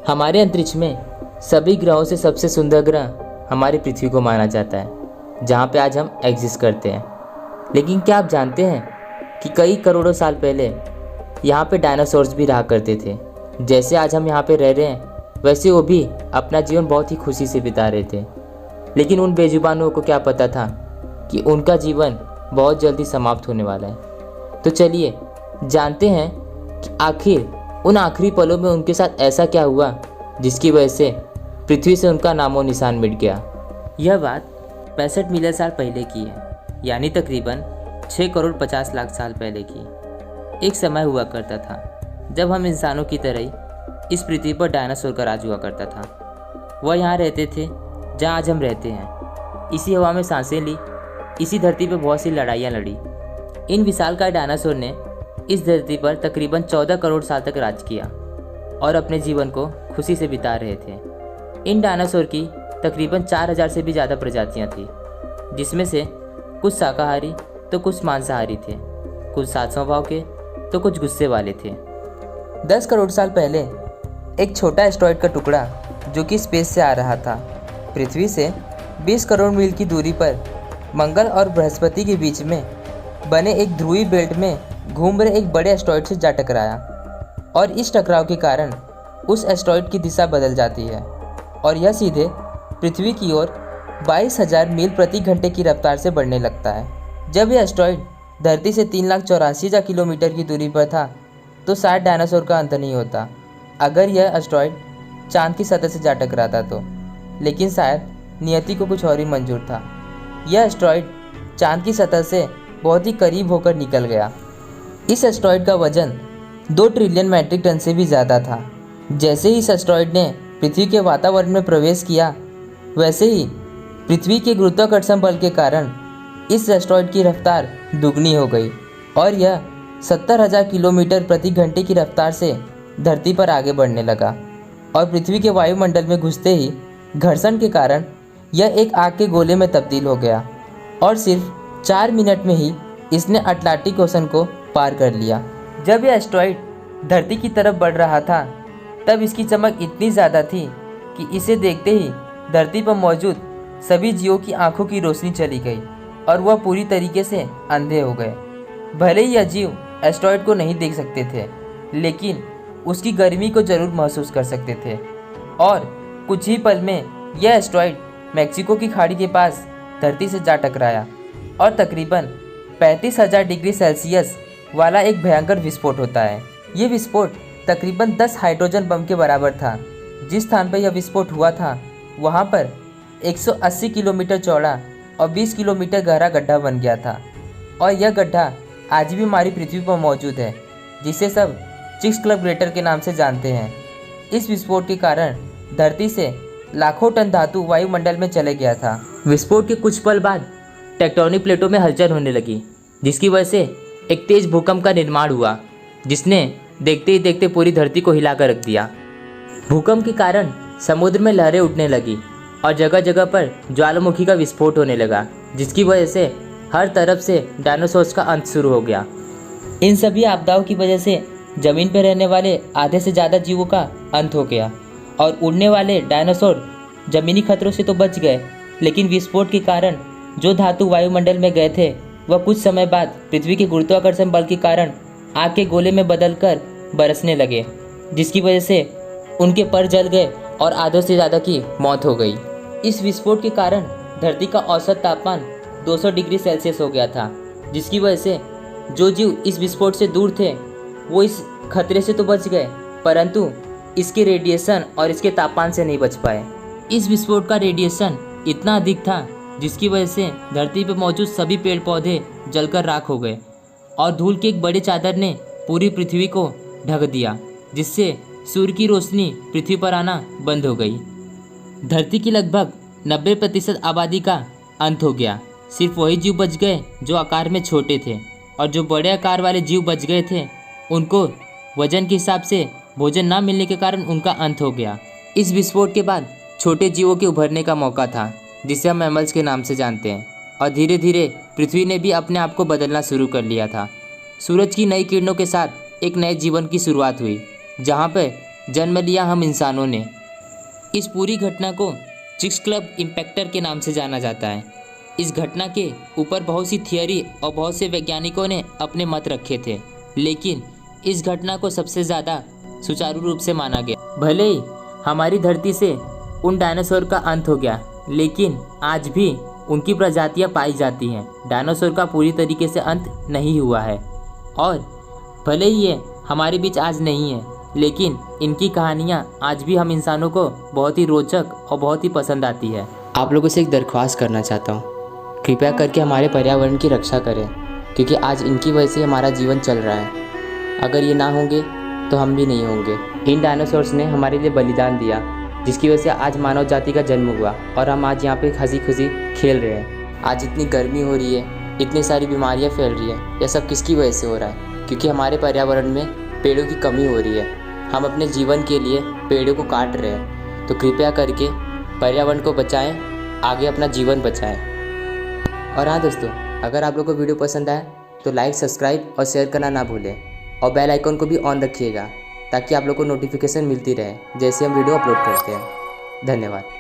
हमारे अंतरिक्ष में सभी ग्रहों से सबसे सुंदर ग्रह हमारी पृथ्वी को माना जाता है, जहाँ पे आज हम एग्जिस्ट करते हैं। लेकिन क्या आप जानते हैं कि कई करोड़ों साल पहले यहाँ पे डायनासोर्स भी रहा करते थे। जैसे आज हम यहाँ पे रह रहे हैं, वैसे वो भी अपना जीवन बहुत ही खुशी से बिता रहे थे। लेकिन उन बेजुबानों को क्या पता था कि उनका जीवन बहुत जल्दी समाप्त होने वाला है। तो चलिए जानते हैं कि आखिर उन आखिरी पलों में उनके साथ ऐसा क्या हुआ जिसकी वजह से पृथ्वी से उनका नामो निशान मिट गया। यह बात 65 मिलियन साल पहले की है, यानी तकरीबन 6 करोड़ 50 लाख साल पहले की। एक समय हुआ करता था जब हम इंसानों की तरह ही इस पृथ्वी पर डायनासोर का राज हुआ करता था। वह यहाँ रहते थे जहाँ आज हम रहते हैं। इसी हवा में सांसें ली, इसी धरती पर बहुत सी लड़ाइयाँ लड़ी। इन विशालकाय डायनासोर ने इस धरती पर तकरीबन 14 करोड़ साल तक राज किया और अपने जीवन को खुशी से बिता रहे थे। इन डायनासोर की तकरीबन 4000 से भी ज़्यादा प्रजातियाँ थीं, जिसमें से कुछ शाकाहारी तो कुछ मांसाहारी थे, कुछ सात स्वभाव के तो कुछ गुस्से वाले थे। 10 करोड़ साल पहले एक छोटा एस्टेरॉयड का टुकड़ा जो कि स्पेस से आ रहा था, पृथ्वी से 20 करोड़ मील की दूरी पर मंगल और बृहस्पति के बीच में बने एक ध्रुवीय बेल्ट में घूम रहे एक बड़े एस्टेरॉयड से जा टकराया। और इस टकराव के कारण उस एस्टेरॉयड की दिशा बदल जाती है और यह सीधे पृथ्वी की ओर 22,000 मील प्रति घंटे की रफ्तार से बढ़ने लगता है। जब यह एस्टेरॉयड धरती से 3,84,000 किलोमीटर की दूरी पर था तो शायद डायनासोर का अंत नहीं होता अगर यह एस्टेरॉयड चांद की सतह से जा टकराता तो। लेकिन शायद नियति को कुछ और ही मंजूर था। यह एस्टेरॉयड चांद की सतह से बहुत ही करीब होकर निकल गया। इस एस्टेरॉयड का वजन 2 ट्रिलियन मैट्रिक टन से भी ज़्यादा था। जैसे ही इस एस्टेरॉयड ने पृथ्वी के वातावरण में प्रवेश किया, वैसे ही पृथ्वी के गुरुत्वाकर्षण बल के कारण इस एस्टेरॉयड की रफ्तार दुगनी हो गई और यह 70,000 किलोमीटर प्रति घंटे की रफ्तार से धरती पर आगे बढ़ने लगा। और पृथ्वी के वायुमंडल में घुसते ही घर्षण के कारण यह एक आग के गोले में तब्दील हो गया और सिर्फ 4 मिनट में ही इसने अटलांटिक ओशन को पार कर लिया। जब यह एस्टेरॉयड धरती की तरफ बढ़ रहा था, तब इसकी चमक इतनी ज़्यादा थी कि इसे देखते ही धरती पर मौजूद सभी जीवों की आंखों की रोशनी चली गई और वह पूरी तरीके से अंधे हो गए। भले ही यह जीव एस्टेरॉयड को नहीं देख सकते थे, लेकिन उसकी गर्मी को जरूर महसूस कर सकते थे। और कुछ ही पल में यह एस्टेरॉयड मैक्सिको की खाड़ी के पास धरती से जा टकराया और तकरीबन 35,000 डिग्री सेल्सियस वाला एक भयंकर विस्फोट होता है। ये विस्फोट तकरीबन 10 हाइड्रोजन बम के बराबर था। जिस स्थान पर यह विस्फोट हुआ था, वहाँ पर 180 किलोमीटर चौड़ा और 20 किलोमीटर गहरा गड्ढा बन गया था। और यह गड्ढा आज भी हमारी पृथ्वी पर मौजूद है, जिसे सब चिक्स क्लब क्रेटर के नाम से जानते हैं। इस विस्फोट के कारण धरती से लाखों टन धातु वायुमंडल में चले गया था। विस्फोट के कुछ पल बाद टेक्टोनिक प्लेटों में हलचल होने लगी, जिसकी वजह से एक तेज भूकंप का निर्माण हुआ, जिसने देखते ही देखते पूरी धरती को हिलाकर रख दिया। भूकंप के कारण समुद्र में लहरें उठने लगी और जगह जगह पर ज्वालामुखी का विस्फोट होने लगा, जिसकी वजह से हर तरफ से डायनासोर्स का अंत शुरू हो गया। इन सभी आपदाओं की वजह से जमीन पर रहने वाले आधे से ज़्यादा जीवों का अंत हो गया और उड़ने वाले डायनासोर जमीनी खतरों से तो बच गए, लेकिन विस्फोट के कारण जो धातु वायुमंडल में गए थे वह कुछ समय बाद पृथ्वी के गुरुत्वाकर्षण बल के कारण आग के गोले में बदलकर बरसने लगे, जिसकी वजह से उनके पर जल गए और आधों से ज़्यादा की मौत हो गई। इस विस्फोट के कारण धरती का औसत तापमान 200 डिग्री सेल्सियस हो गया था, जिसकी वजह से जो जीव इस विस्फोट से दूर थे वो इस खतरे से तो बच गए, परंतु इसके रेडिएशन और इसके तापमान से नहीं बच पाए। इस विस्फोट का रेडिएशन इतना अधिक था जिसकी वजह से धरती पर मौजूद सभी पेड़ पौधे जलकर राख हो गए और धूल की एक बड़ी चादर ने पूरी पृथ्वी को ढक दिया, जिससे सूर्य की रोशनी पृथ्वी पर आना बंद हो गई। धरती की लगभग 90% आबादी का अंत हो गया। सिर्फ वही जीव बच गए जो आकार में छोटे थे, और जो बड़े आकार वाले जीव बच गए थे उनको वजन के हिसाब से भोजन ना मिलने के कारण उनका अंत हो गया। इस विस्फोट के बाद छोटे जीवों के उभरने का मौका था, जिसे हम मैमल्स के नाम से जानते हैं, और धीरे धीरे पृथ्वी ने भी अपने आप को बदलना शुरू कर लिया था। सूरज की नई किरणों के साथ एक नए जीवन की शुरुआत हुई, जहाँ पर जन्म लिया हम इंसानों ने। इस पूरी घटना को चिक्स क्लब इम्पैक्टर के नाम से जाना जाता है। इस घटना के ऊपर बहुत सी थियरी और बहुत से वैज्ञानिकों ने अपने मत रखे थे, लेकिन इस घटना को सबसे ज़्यादा सुचारू रूप से माना गया। भले ही हमारी धरती से उन डायनासोर का अंत हो गया, लेकिन आज भी उनकी प्रजातियां पाई जाती हैं। डायनासोर का पूरी तरीके से अंत नहीं हुआ है और भले ही ये हमारे बीच आज नहीं है, लेकिन इनकी कहानियाँ आज भी हम इंसानों को बहुत ही रोचक और बहुत ही पसंद आती है। आप लोगों से एक दरख्वास्त करना चाहता हूँ, कृपया करके हमारे पर्यावरण की रक्षा करें, क्योंकि आज इनकी वजह से हमारा जीवन चल रहा है। अगर ये ना होंगे तो हम भी नहीं होंगे। इन डायनासोर्स ने हमारे लिए बलिदान दिया, जिसकी वजह से आज मानव जाति का जन्म हुआ और हम आज यहाँ पे हंसी खुशी खेल रहे हैं। आज इतनी गर्मी हो रही है, इतनी सारी बीमारियाँ फैल रही है, यह सब किसकी वजह से हो रहा है? क्योंकि हमारे पर्यावरण में पेड़ों की कमी हो रही है। हम अपने जीवन के लिए पेड़ों को काट रहे हैं। तो कृपया करके पर्यावरण को बचाएं, आगे अपना जीवन बचाएं। और हाँ दोस्तों, अगर आप लोग को वीडियो पसंद आए तो लाइक, सब्सक्राइब और शेयर करना ना भूलें और बेल आइकन को भी ऑन रखिएगा, ताकि आप लोग को नोटिफिकेशन मिलती रहे जैसे हम वीडियो अपलोड करते हैं। धन्यवाद।